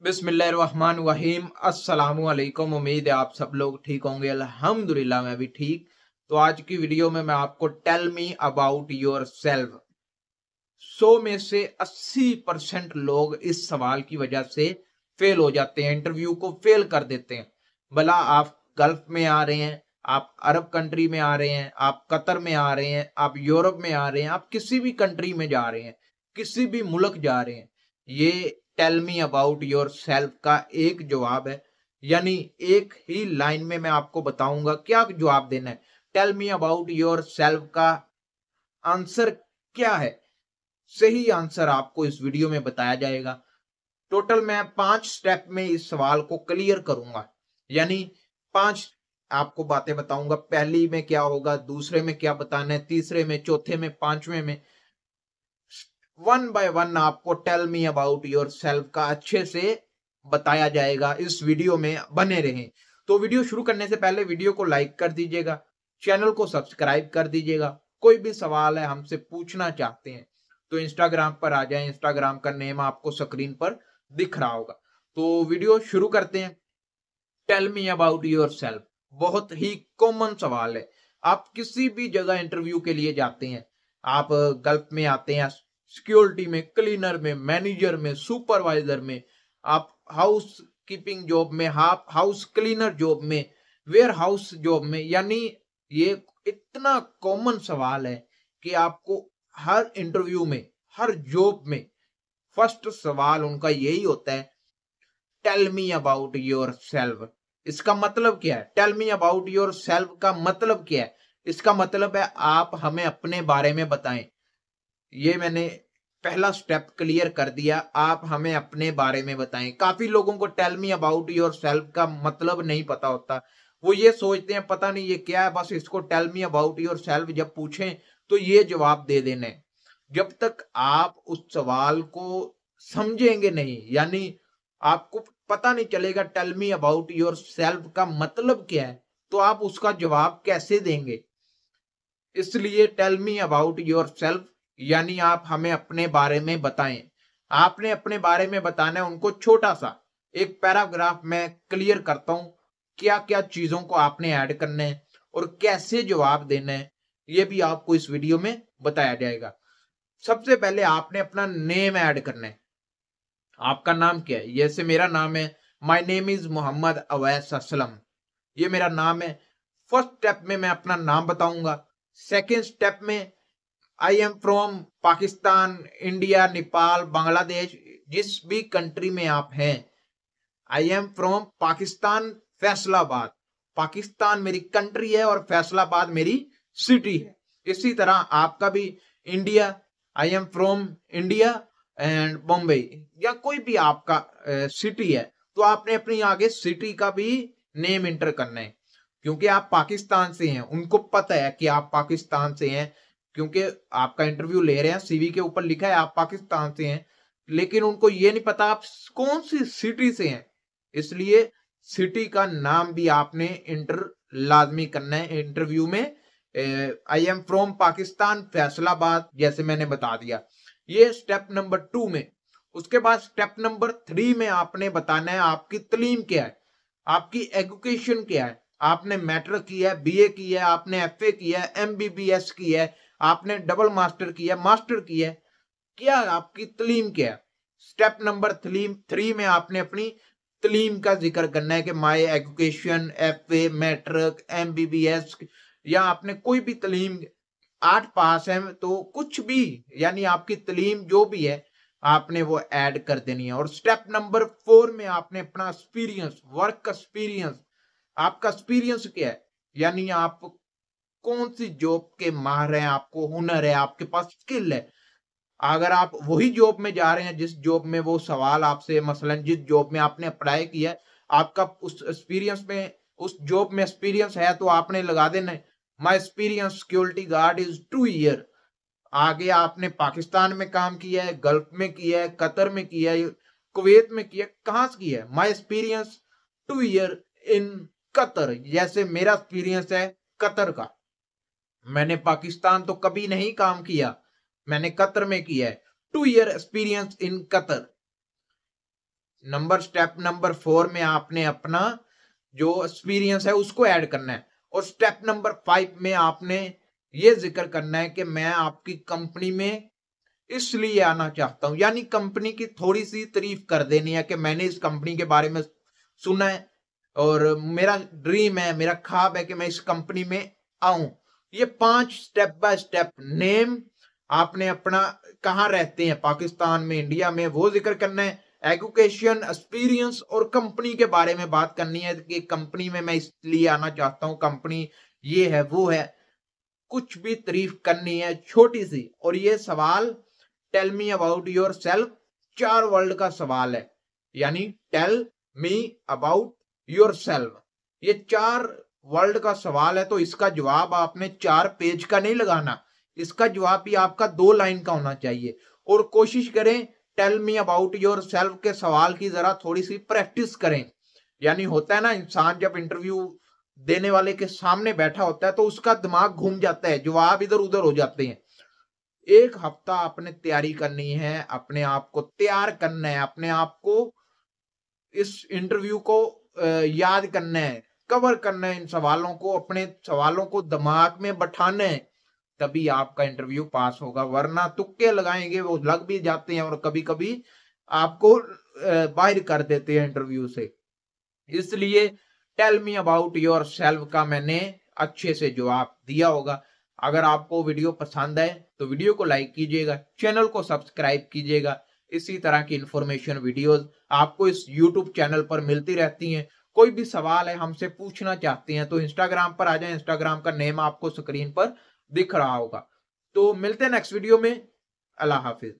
बिस्मिल्लाहिर्रहमानिर्रहीम अस्सलामु अलैकुम। उम्मीद है आप सब लोग ठीक होंगे। अल्हम्दुलिल्लाह मैं भी ठीक। तो आज की वीडियो में मैं आपको tell me about yourself 100 में से 80% लोग इस सवाल की वजह से फेल हो जाते हैं, इंटरव्यू को फेल कर देते हैं। भला आप गल्फ में आ रहे हैं, आप अरब कंट्री में आ रहे हैं, आप कतर में आ रहे हैं, आप यूरोप में आ रहे हैं, आप किसी भी कंट्री में जा रहे हैं, किसी भी मुल्क जा रहे हैं, ये tell me about yourself का एक जवाब है। यानी एक ही लाइन में मैं आपको बताऊंगा क्या जवाब देना है। Tell me about yourself का आंसर क्या है, सही आंसर आपको इस वीडियो में बताया जाएगा। टोटल मैं 5 स्टेप में इस सवाल को क्लियर करूंगा। यानी 5 आपको बातें बताऊंगा। पहली में क्या होगा, दूसरे में क्या बताना है, तीसरे में, चौथे में, पांचवें में, वन बाय वन आपको tell me about yourself का अच्छे से बताया जाएगा। इस वीडियो में बने रहें। तो वीडियो शुरू करने से पहले वीडियो को लाइक कर दीजिएगा, चैनल को सब्सक्राइब कर दीजिएगा। कोई भी सवाल है हमसे पूछना चाहते हैं तो इंस्टाग्राम पर आ जाएं। इंस्टाग्राम का नेम आपको स्क्रीन पर दिख रहा होगा। तो वीडियो शुरू करते हैं। Tell me about yourself बहुत ही कॉमन सवाल है। आप किसी भी जगह इंटरव्यू के लिए जाते हैं, आप गल्फ में आते हैं, सिक्योरिटी में, क्लीनर में, मैनेजर में, सुपरवाइजर में, आप हाउस कीपिंग जॉब में, हाउस क्लीनर जॉब में, वेयर हाउस जॉब में। यानी ये इतना कॉमन सवाल है कि आपको हर इंटरव्यू में, हर जॉब में फर्स्ट सवाल उनका यही होता है, tell me about yourself. इसका मतलब क्या है? Tell me about yourself का मतलब क्या है? इसका मतलब है आप हमें अपने बारे में बताएं। ये मैंने पहला स्टेप क्लियर कर दिया। आप हमें अपने बारे में बताएं। काफी लोगों को tell me about yourself का मतलब नहीं पता होता। वो ये सोचते हैं पता नहीं ये क्या है, बस इसको tell me about yourself जब पूछें तो ये जवाब दे देना है। जब तक आप उस सवाल को समझेंगे नहीं, यानी आपको पता नहीं चलेगा tell me about yourself का मतलब क्या है, तो आप उसका जवाब कैसे देंगे। इसलिए tell me about yourself यानी आप हमें अपने बारे में बताएं। आपने अपने बारे में बताना है उनको। छोटा सा एक पैराग्राफ में क्लियर करता हूं क्या क्या चीजों को आपने ऐड करना है और कैसे जवाब देना है, ये भी आपको इस वीडियो में बताया जाएगा। सबसे पहले आपने अपना नेम ऐड करना है। आपका नाम क्या है? जैसे मेरा नाम है, my name is Mohammad Awais Aslam, ये मेरा नाम है। फर्स्ट स्टेप में मैं अपना नाम बताऊंगा। सेकेंड स्टेप में I am from Pakistan, India, Nepal, Bangladesh, जिस भी कंट्री में आप हैं। I am from Pakistan, Faisalabad. Pakistan मेरी कंट्री है और फैसलाबाद मेरी सिटी है। इसी तरह आपका भी India, I am from India and Bombay, या कोई भी आपका सिटी है तो आपने अपनी आगे सिटी का भी नेम इंटर करना है। क्योंकि आप पाकिस्तान से हैं, उनको पता है कि आप पाकिस्तान से हैं, क्योंकि आपका इंटरव्यू ले रहे हैं, सीवी के ऊपर लिखा है आप पाकिस्तान से हैं। लेकिन उनको ये नहीं पता आप कौन सी सिटी से हैं। इसलिए सिटी का नाम भी आपने इंटर लाजमी करना है इंटरव्यू में। I am from Pakistan, Faisalabad, जैसे मैंने बता दिया। ये स्टेप नंबर 2 में। उसके बाद स्टेप नंबर 3 में आपने बताना है आपकी तलीम क्या है, आपकी एजुकेशन क्या है। आपने मैट्रिक किया है, बीए किया है, आपने एफए किया है, एमबीबीएस किया है, आपने डबल मास्टर किया है, मास्टर किया है, क्या आपकी तलीम क्या है। स्टेप नंबर 3 में आपने अपनी तलीम का जिक्र करना है कि my education, FA, matric, MBBS, या आपने कोई भी तलीम 8 पास है तो कुछ भी, यानी आपकी तलीम जो भी है आपने वो ऐड कर देनी है। और स्टेप नंबर 4 में आपने अपना एक्सपीरियंस, वर्क एक्सपीरियंस, आपका एक्सपीरियंस क्या है, यानी आप कौन सी जॉब के माहिर हैं, आपको हुनर है, आपके पास स्किल है। अगर आप वही जॉब में जा रहे हैं जिस जॉब में वो सवाल आपसे, मसलन जिस जॉब में आपने अप्लाई किया है, आपका उस एक्सपीरियंस में, उस जॉब में एक्सपीरियंस है तो आपने लगा देना है my experience security guard is 2 year. आगे आपने पाकिस्तान में काम किया है, गल्फ में किया है, कतर में किया है, कुवैत में किया है, कहां से किया है? My experience 2 year in Qatar. जैसे मेरा एक्सपीरियंस है कतर का, मैंने पाकिस्तान तो कभी नहीं काम किया, मैंने कतर में किया है। 2 year experience in Qatar. Step number 4 में आपने अपना जो एक्सपीरियंस है उसको ऐड करना है। और स्टेप नंबर 5 में आपने ये जिक्र करना है कि मैं आपकी कंपनी में इसलिए आना चाहता हूं, यानी कंपनी की थोड़ी सी तारीफ कर देनी है कि मैंने इस कंपनी के बारे में सुना है और मेरा ड्रीम है, मेरा ख्वाब है कि मैं इस कंपनी में आऊं। ये 5 स्टेप बाय स्टेप नेम, आपने अपना कहाँ रहते हैं, पाकिस्तान में, इंडिया में, वो जिक्र करना है। एजुकेशन, एक्सपीरियंस और कंपनी के बारे में बात करनी है कि कंपनी में मैं इसलिए आना चाहता हूं, कंपनी ये है वो है, कुछ भी तारीफ करनी है छोटी सी। और ये सवाल tell me about yourself 4 word का सवाल है, यानी tell me about yourself, ये 4 वर्ड का सवाल है। तो इसका जवाब आपने 4 पेज का नहीं लगाना, इसका जवाब भी आपका 2 लाइन का होना चाहिए। और कोशिश करें tell me about yourself के सवाल की जरा थोड़ी सी प्रैक्टिस करें। यानी होता है ना, इंसान जब इंटरव्यू देने वाले के सामने बैठा होता है तो उसका दिमाग घूम जाता है, जवाब इधर उधर हो जाते हैं। 1 हफ्ता आपने तैयारी करनी है, अपने आप को तैयार करना है, अपने आप को इस इंटरव्यू को याद करना है, कवर करना है, इन सवालों को, अपने सवालों को दिमाग में बैठाना है, तभी आपका इंटरव्यू पास होगा। वरना तुक्के लगाएंगे, वो लग भी जाते हैं और कभी कभी आपको बाहर कर देते हैं इंटरव्यू से। इसलिए tell me about yourself का मैंने अच्छे से जवाब दिया होगा। अगर आपको वीडियो पसंद आए तो वीडियो को लाइक कीजिएगा, चैनल को सब्सक्राइब कीजिएगा। इसी तरह की इंफॉर्मेशन वीडियोस आपको इस यूट्यूब चैनल पर मिलती रहती हैं। कोई भी सवाल है, हमसे पूछना चाहते हैं तो इंस्टाग्राम पर आ जाए, इंस्टाग्राम का नेम आपको स्क्रीन पर दिख रहा होगा। तो मिलते हैं नेक्स्ट वीडियो में। अल्लाह हाफिज।